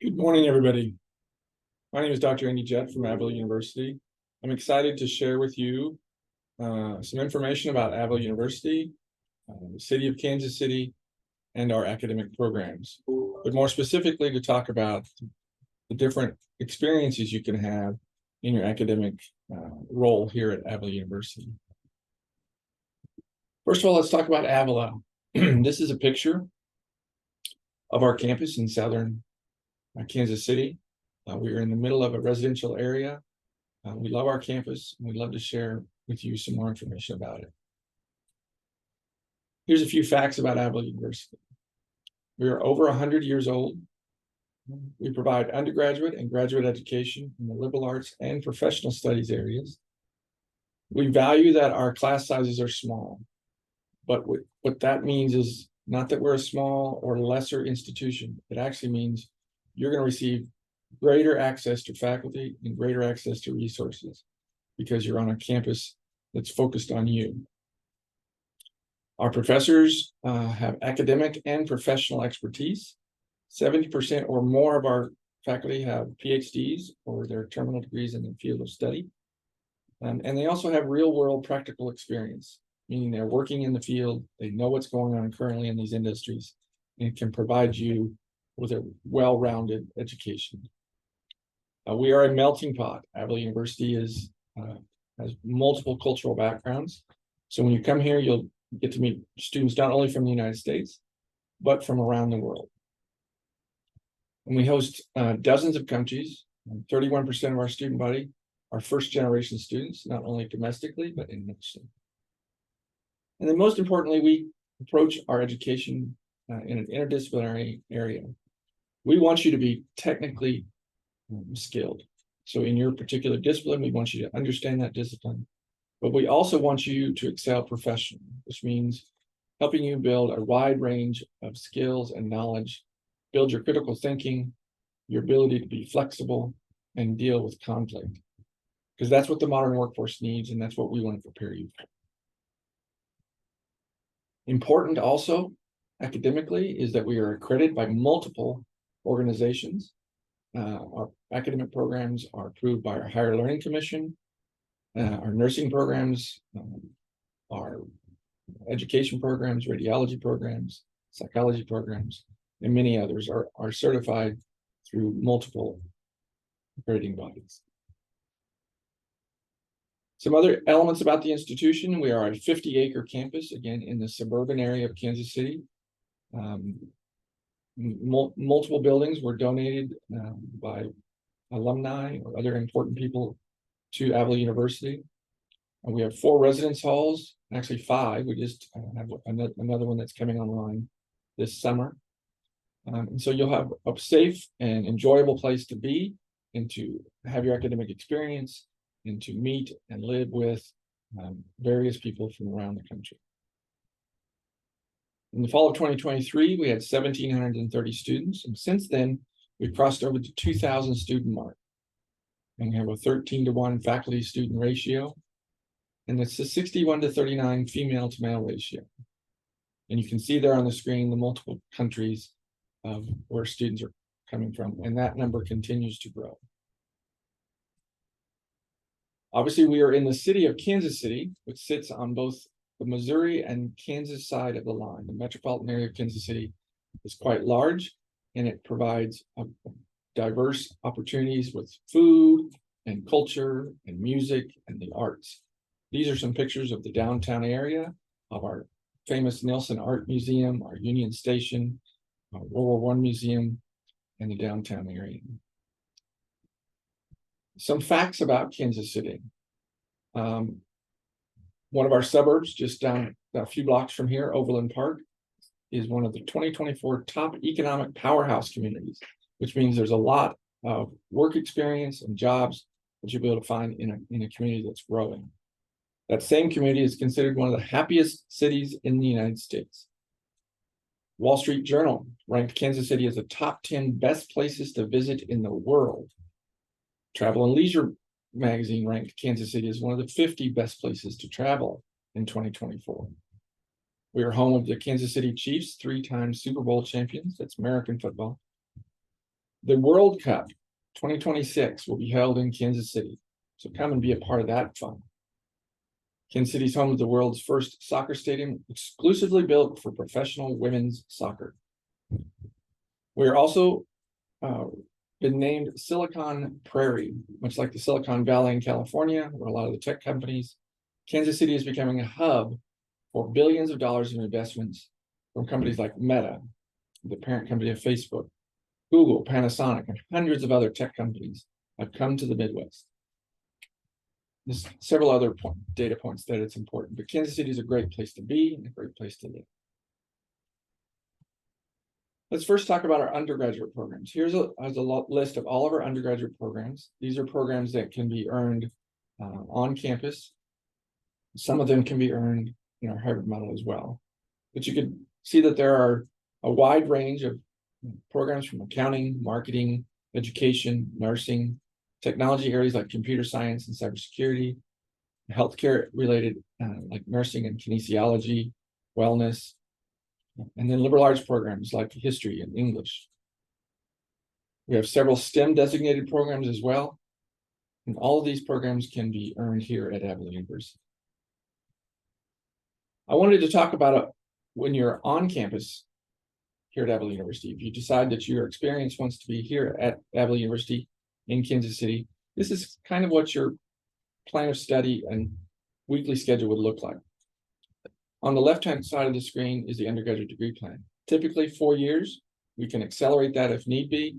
Good morning, everybody. My name is Dr. Jett from Avila University. I'm excited to share with you some information about Avila University, the city of Kansas City, and our academic programs. But more specifically, to talk about the different experiences you can have in your academic role here at Avila University. First of all, let's talk about Avila. This is a picture of our campus in southern Kansas City. We are in the middle of a residential area. We love our campus, and we'd love to share with you some more information about it. Here's a few facts about Avila University. We are over 100 years old. We provide undergraduate and graduate education in the liberal arts and professional studies areas. We value that our class sizes are small, but what that means is not that we're a small or lesser institution. It actually means you're going to receive greater access to faculty and greater access to resources because you're on a campus that's focused on you. Our professors have academic and professional expertise. 70% or more of our faculty have PhDs or their terminal degrees in the field of study. And they also have real-world practical experience, meaning they're working in the field, they know what's going on currently in these industries, and can provide you with a well-rounded education. We are a melting pot. Avila University has multiple cultural backgrounds. So when you come here, you'll get to meet students not only from the United States, but from around the world. And we host dozens of countries. 31% of our student body are first-generation students, not only domestically, but internationally. And then most importantly, we approach our education in an interdisciplinary area. We want you to be technically skilled. So in your particular discipline, we want you to understand that discipline, but we also want you to excel professionally, which means helping you build a wide range of skills and knowledge, build your critical thinking, your ability to be flexible, and deal with conflict. Because that's what the modern workforce needs, and that's what we want to prepare you for. Important also, academically, is that we are accredited by multiple organizations. Our academic programs are approved by our Higher Learning Commission. Our nursing programs, our education programs, radiology programs, psychology programs, and many others are certified through multiple accrediting bodies. Some other elements about the institution: we are a 50-acre campus, again, in the suburban area of Kansas City. Multiple buildings were donated by alumni or other important people to Avila University. And we have 4 residence halls, actually 5. We just have another one that's coming online this summer. And so you'll have a safe and enjoyable place to be and to have your academic experience and to meet and live with various people from around the country. In the fall of 2023, we had 1,730 students, and since then, we've crossed over the 2,000 student mark. And we have a 13-to-1 faculty-student ratio, and it's a 61-to-39 female-to-male ratio. And you can see there on the screen the multiple countries of where students are coming from, and that number continues to grow. Obviously, we are in the city of Kansas City, which sits on both the Missouri and Kansas side of the line. The metropolitan area of Kansas City is quite large, and it provides diverse opportunities with food and culture and music and the arts. These are some pictures of the downtown area, of our famous Nelson Art Museum, our Union Station, our World War I Museum, and the downtown area. Some facts about Kansas City. One of our suburbs, just down a few blocks from here, Overland Park, is one of the 2024 top economic powerhouse communities, which means there's a lot of work experience and jobs that you'll be able to find in a community that's growing. That same community is considered one of the happiest cities in the United States. Wall Street Journal ranked Kansas City as the top 10 best places to visit in the world. Travel and Leisure magazine ranked Kansas City as one of the 50 best places to travel in 2024. We are home of the Kansas City Chiefs, 3-time Super Bowl champions. That's American football. The World Cup 2026 will be held in Kansas City. So come and be a part of that fun. Kansas City is home to the world's first soccer stadium exclusively built for professional women's soccer. We're also been named Silicon Prairie, much like the Silicon Valley in California, where a lot of the tech companies. Kansas City is becoming a hub for billions of dollars in investments from companies like Meta, the parent company of Facebook, Google, Panasonic, and hundreds of other tech companies have come to the Midwest. There's several other data points that it's important, but Kansas City is a great place to be and a great place to live. Let's first talk about our undergraduate programs. Here's a list of all of our undergraduate programs. These are programs that can be earned on campus. Some of them can be earned in our hybrid model as well. But you can see that there are a wide range of programs from accounting, marketing, education, nursing, technology areas like computer science and cybersecurity, healthcare related like nursing and kinesiology, wellness, and then liberal arts programs like history and English. We have several STEM designated programs as well. And all of these programs can be earned here at Avila University. I wanted to talk about when you're on campus here at Avila University. If you decide that your experience wants to be here at Avila University in Kansas City, this is kind of what your plan of study and weekly schedule would look like. On the left-hand side of the screen is the undergraduate degree plan. Typically 4 years. We can accelerate that if need be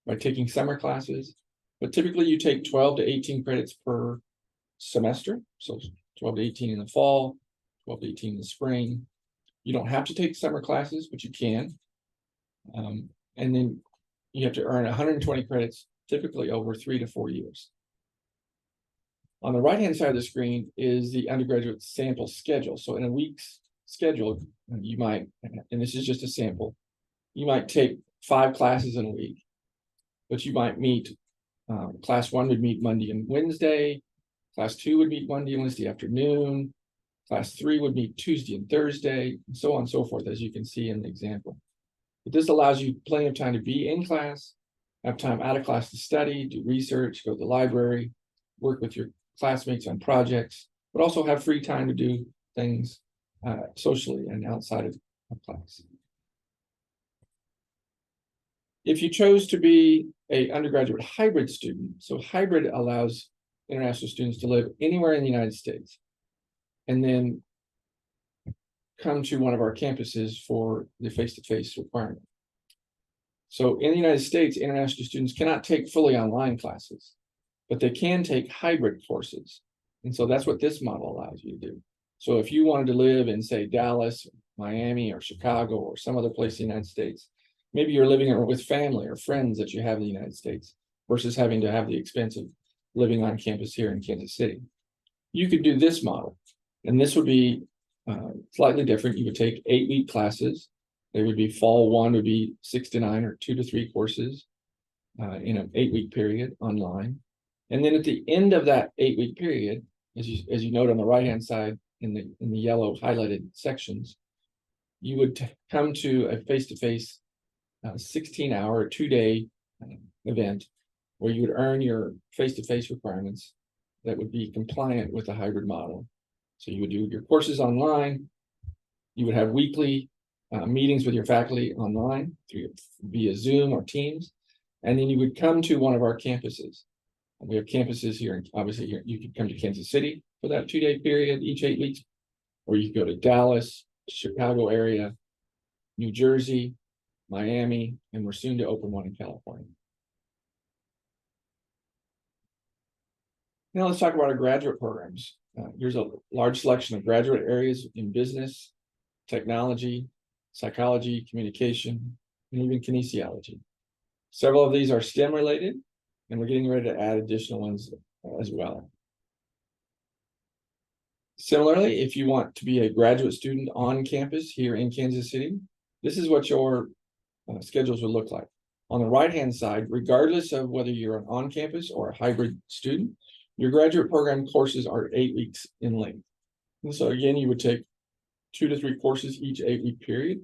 by taking summer classes, but typically you take 12 to 18 credits per semester. So 12 to 18 in the fall, 12 to 18 in the spring. You don't have to take summer classes, but you can. And then you have to earn 120 credits, typically over 3 to 4 years. On the right-hand side of the screen is the undergraduate sample schedule. So in a week's schedule, you might, and this is just a sample, you might take 5 classes in a week, but you might meet, class 1 would meet Monday and Wednesday, class 2 would meet Monday and Wednesday afternoon, class 3 would meet Tuesday and Thursday, and so on and so forth, as you can see in the example. But this allows you plenty of time to be in class, have time out of class to study, do research, go to the library, work with your classmates on projects, but also have free time to do things socially and outside of class. If you chose to be an undergraduate hybrid student, so hybrid allows international students to live anywhere in the United States and then come to one of our campuses for the face-to-face requirement. So in the United States, international students cannot take fully online classes, but they can take hybrid courses. And so that's what this model allows you to do. So if you wanted to live in, say, Dallas, Miami, or Chicago, or some other place in the United States, maybe you're living with family or friends that you have in the United States versus having to have the expense of living on campus here in Kansas City. You could do this model, and this would be slightly different. You would take 8-week classes. They would be fall 1 would be 6 to 9 or 2 to 3 courses in an 8-week period online. And then at the end of that 8-week period, as you note on the right-hand side in the yellow highlighted sections, you would come to a face-to-face 16-hour, 2-day event where you would earn your face-to-face requirements that would be compliant with the hybrid model. So you would do your courses online. You would have weekly meetings with your faculty online via Zoom or Teams. And then you would come to one of our campuses. We have campuses here, and obviously here, you could come to Kansas City for that 2-day period each 8 weeks, or you could go to Dallas, Chicago area, New Jersey, Miami, and we're soon to open one in California. Now let's talk about our graduate programs. Here's a large selection of graduate areas in business, technology, psychology, communication, and even kinesiology. Several of these are STEM related, and we're getting ready to add additional ones as well. Similarly, if you want to be a graduate student on campus here in Kansas City, this is what your schedules would look like. On the right-hand side, regardless of whether you're an on-campus or a hybrid student, your graduate program courses are 8 weeks in length. And so again, you would take 2 to 3 courses each 8-week period.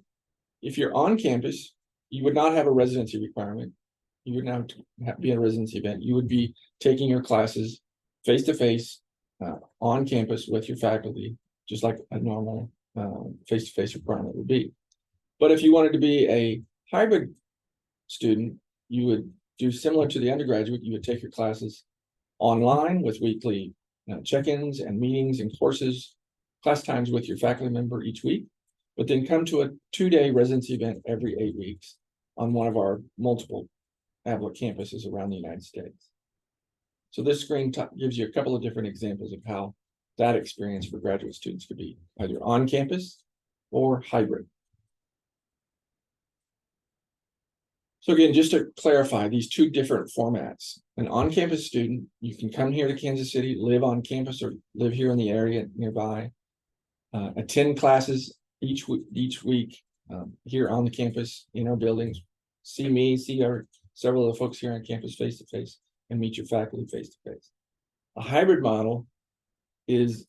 If you're on campus, you would not have a residency requirement. you would now be in a residency event. You would be taking your classes face-to-face on campus with your faculty, just like a normal face-to-face requirement would be. But if you wanted to be a hybrid student, you would do similar to the undergraduate. You would take your classes online with weekly check-ins and meetings and courses, class times with your faculty member each week, but then come to a 2-day residency event every 8 weeks on one of our multiple Avila campuses around the United States. So this screen gives you a couple of different examples of how that experience for graduate students could be either on campus or hybrid. So again, just to clarify these two different formats, an on-campus student, you can come here to Kansas City, live on campus or live here in the area nearby, attend classes each week here on the campus in our buildings, see me, see several of the folks here on campus face-to-face, and meet your faculty face-to-face. A hybrid model is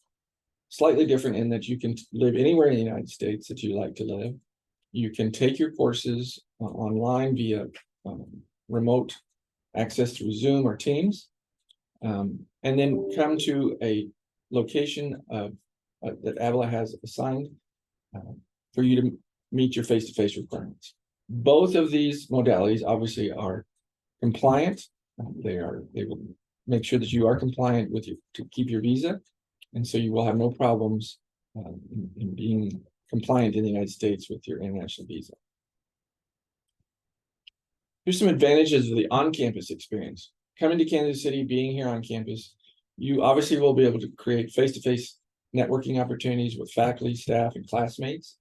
slightly different in that you can live anywhere in the United States that you like to live. You can take your courses online via remote access through Zoom or Teams, and then come to a location that Avila has assigned for you to meet your face-to-face requirements. Both of these modalities obviously are compliant. They will make sure that you are compliant to keep your visa, and so you will have no problems in being compliant in the United States with your international visa. Here's some advantages of the on-campus experience. Coming to Kansas City, being here on campus, you obviously will be able to create face-to-face networking opportunities with faculty, staff, and classmates.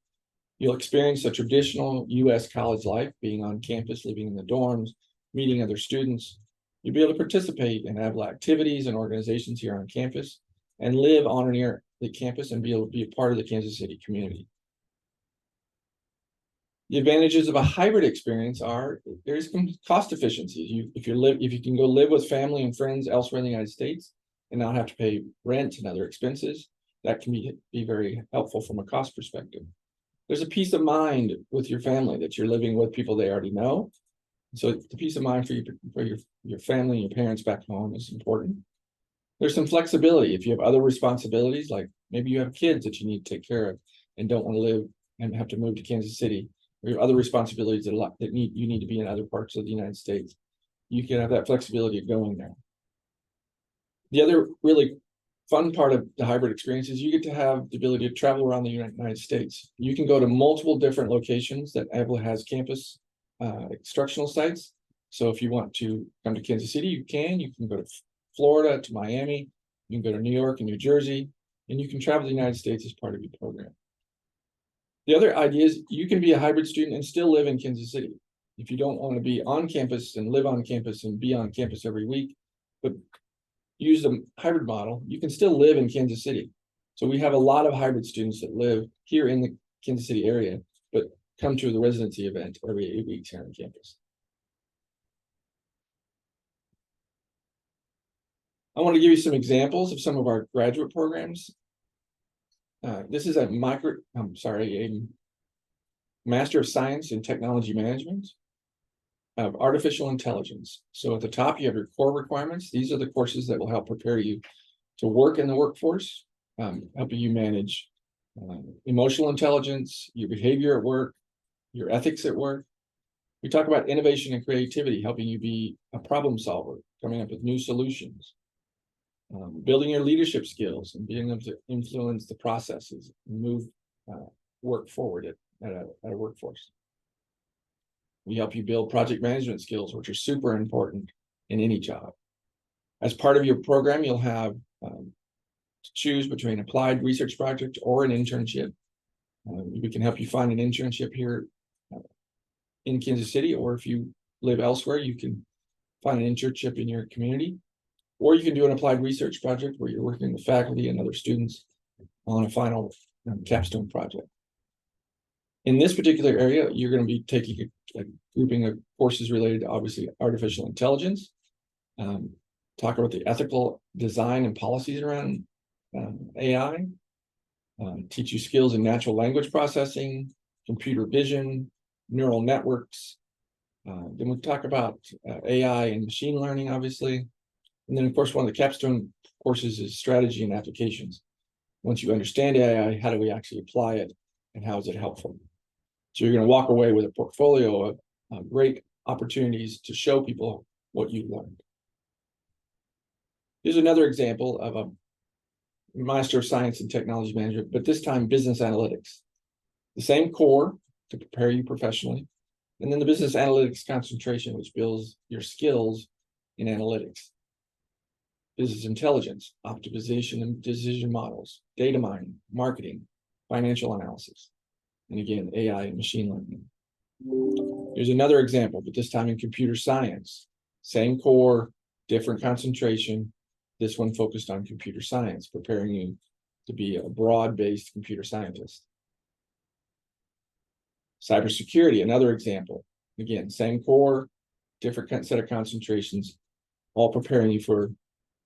You'll experience a traditional U.S. college life, being on campus, living in the dorms, meeting other students. You'll be able to participate in Avila activities and organizations here on campus, and live on or near the campus and be able to be a part of the Kansas City community. The advantages of a hybrid experience are there's cost efficiencies. If you can go live with family and friends elsewhere in the United States and not have to pay rent and other expenses, that can be very helpful from a cost perspective. There's a peace of mind with your family that you're living with people they already know. So the peace of mind for your family and your parents back home is important. There's some flexibility if you have other responsibilities, like maybe you have kids that you need to take care of and don't want to live and have to move to Kansas City, or you have other responsibilities that you need to be in other parts of the United States. You can have that flexibility of going there. The other really fun part of the hybrid experience is you get to have the ability to travel around the United States. You can go to multiple different locations that Avila has campus instructional sites. So if you want to come to Kansas City, you can. You can go to Florida, to Miami. You can go to New York and New Jersey, and you can travel to the United States as part of your program. The other idea is you can be a hybrid student and still live in Kansas City. If you don't want to be on campus and live on campus and be on campus every week, but use the hybrid model, you can still live in Kansas City. So we have a lot of hybrid students that live here in the Kansas City area, but come to the residency event every 8 weeks here on campus. I want to give you some examples of some of our graduate programs. This is a Master of Science in Technology Management of Artificial Intelligence. So at the top, you have your core requirements. These are the courses that will help prepare you to work in the workforce, helping you manage emotional intelligence, your behavior at work, your ethics at work. We talk about innovation and creativity, helping you be a problem solver, coming up with new solutions. Building your leadership skills and being able to influence the processes and move work forward at a workforce. We help you build project management skills, which are super important in any job. As part of your program, you'll have to choose between applied research project or an internship. We can help you find an internship here in Kansas City, or if you live elsewhere, you can find an internship in your community. Or you can do an applied research project where you're working with faculty and other students on a final capstone project. In this particular area, you're going to be taking a grouping of courses related to obviously artificial intelligence, talk about the ethical design and policies around AI, teach you skills in natural language processing, computer vision, neural networks, Then we'll talk about AI and machine learning, obviously. And then, of course, one of the capstone courses is strategy and applications. Once you understand AI, how do we actually apply it and how is it helpful? So you're going to walk away with a portfolio of great opportunities to show people what you've learned. Here's another example of a Master of Science in Technology Management, but this time business analytics. The same core to prepare you professionally, and then the business analytics concentration, which builds your skills in analytics. Business intelligence, optimization and decision models, data mining, marketing, financial analysis, and again, AI and machine learning. Here's another example, but this time in computer science. Same core, different concentration. This one focused on computer science, preparing you to be a broad-based computer scientist. Cybersecurity, another example. Again, same core, different set of concentrations, all preparing you for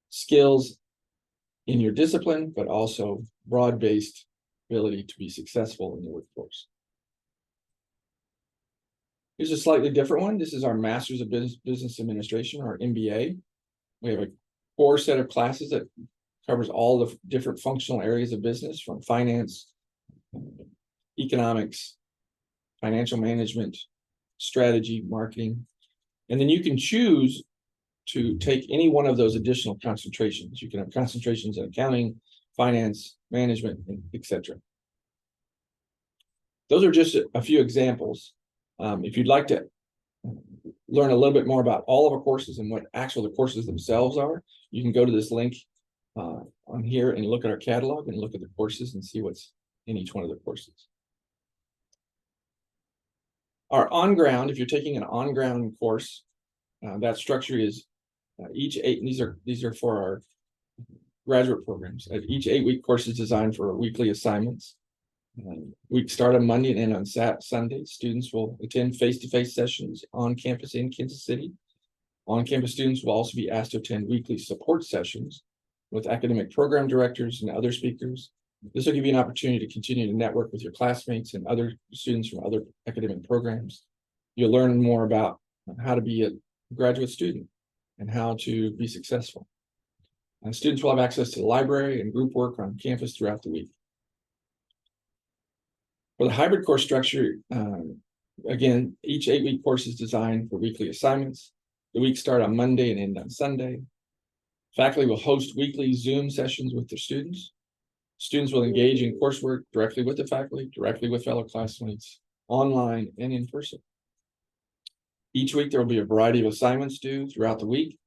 skills in your discipline, but also broad-based ability to be successful in the workforce. Here's a slightly different one. This is our Master's of Business Administration, or MBA. We have a core set of classes that covers all the different functional areas of business, from finance, economics, financial management, strategy, marketing. And then you can choose to take any one of those additional concentrations. You can have concentrations in accounting, finance, management, etc. Those are just a few examples. If you'd like to learn a little bit more about all of our courses and what actually the courses themselves are, you can go to this link on here and look at our catalog and look at the courses and see what's in each one of the courses. Our on-ground, if you're taking an on-ground course, that structure is each 8, these are for our graduate programs. Each 8-week course is designed for weekly assignments. We start on Monday and end on Sunday. Students will attend face-to-face sessions on campus in Kansas City. On-campus students will also be asked to attend weekly support sessions with academic program directors and other speakers. This will give you an opportunity to continue to network with your classmates and other students from other academic programs. You'll learn more about how to be a graduate student and how to be successful. And students will have access to the library and group work on campus throughout the week. For the hybrid course structure, again, each 8-week course is designed for weekly assignments. The weeks start on Monday and end on Sunday. Faculty will host weekly Zoom sessions with their students. Students will engage in coursework directly with the faculty, directly with fellow classmates, online and in person. Each week, there will be a variety of assignments due throughout the week.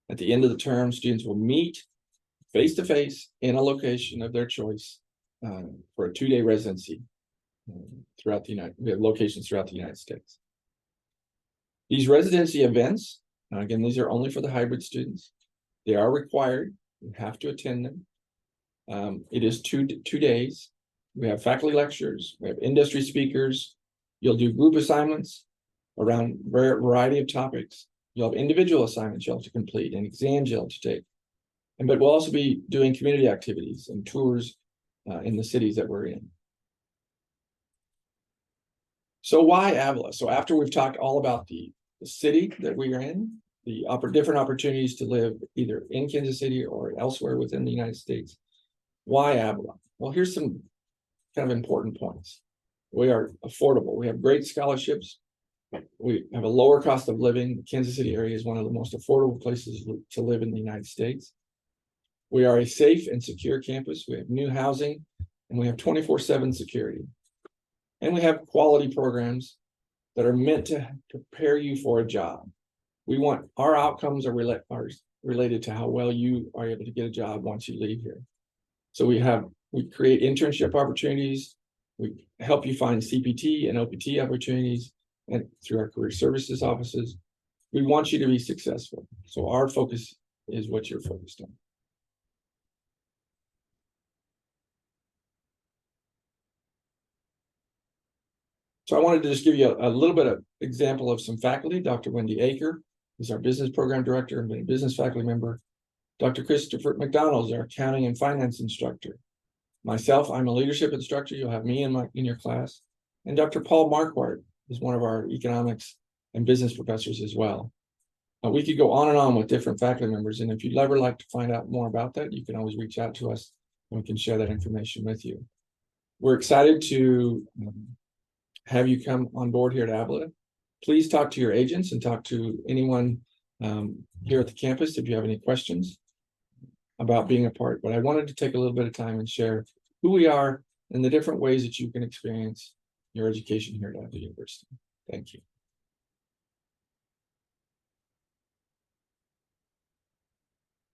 At the end of the term, students will meet face-to-face in a location of their choice for a 2-day residency throughout the we have locations throughout the United States. These residency events, again, these are only for the hybrid students. They are required. You have to attend them. It is two days. We have faculty lectures. We have industry speakers. You'll do group assignments around a variety of topics. You'll have individual assignments you'll have to complete and exams you'll have to take. But we'll also be doing community activities and tours in the cities that we're in. So why Avila? So after we've talked all about the city that we are in, the different opportunities to live either in Kansas City or elsewhere within the United States, why Avila? Well, here's some kind of important points. We are affordable. We have great scholarships. We have a lower cost of living. The Kansas City area is one of the most affordable places to live in the United States. We are a safe and secure campus. We have new housing, and we have 24/7 security. And we have quality programs that are meant to prepare you for a job. We want our outcomes are related to how well you are able to get a job once you leave here. So we create internship opportunities. We help you find CPT and OPT opportunities, and through our career services offices. We want you to be successful. So our focus is what you're focused on. So I wanted to just give you a little bit of example of some faculty. Dr. Wendy Aker is our business program director and been a business faculty member. Dr. Christopher McDonald is our accounting and finance instructor. Myself, I'm a leadership instructor. You'll have me in your class. And Dr. Paul Marquardt is one of our economics and business professors as well. We could go on and on with different faculty members, and if you'd ever like to find out more about that, you can always reach out to us and we can share that information with you. We're excited to have you come on board here at Avila. Please talk to your agents and talk to anyone here at the campus if you have any questions about being a part. But I wanted to take a little bit of time and share who we are and the different ways that you can experience your education here at Avila University. Thank you.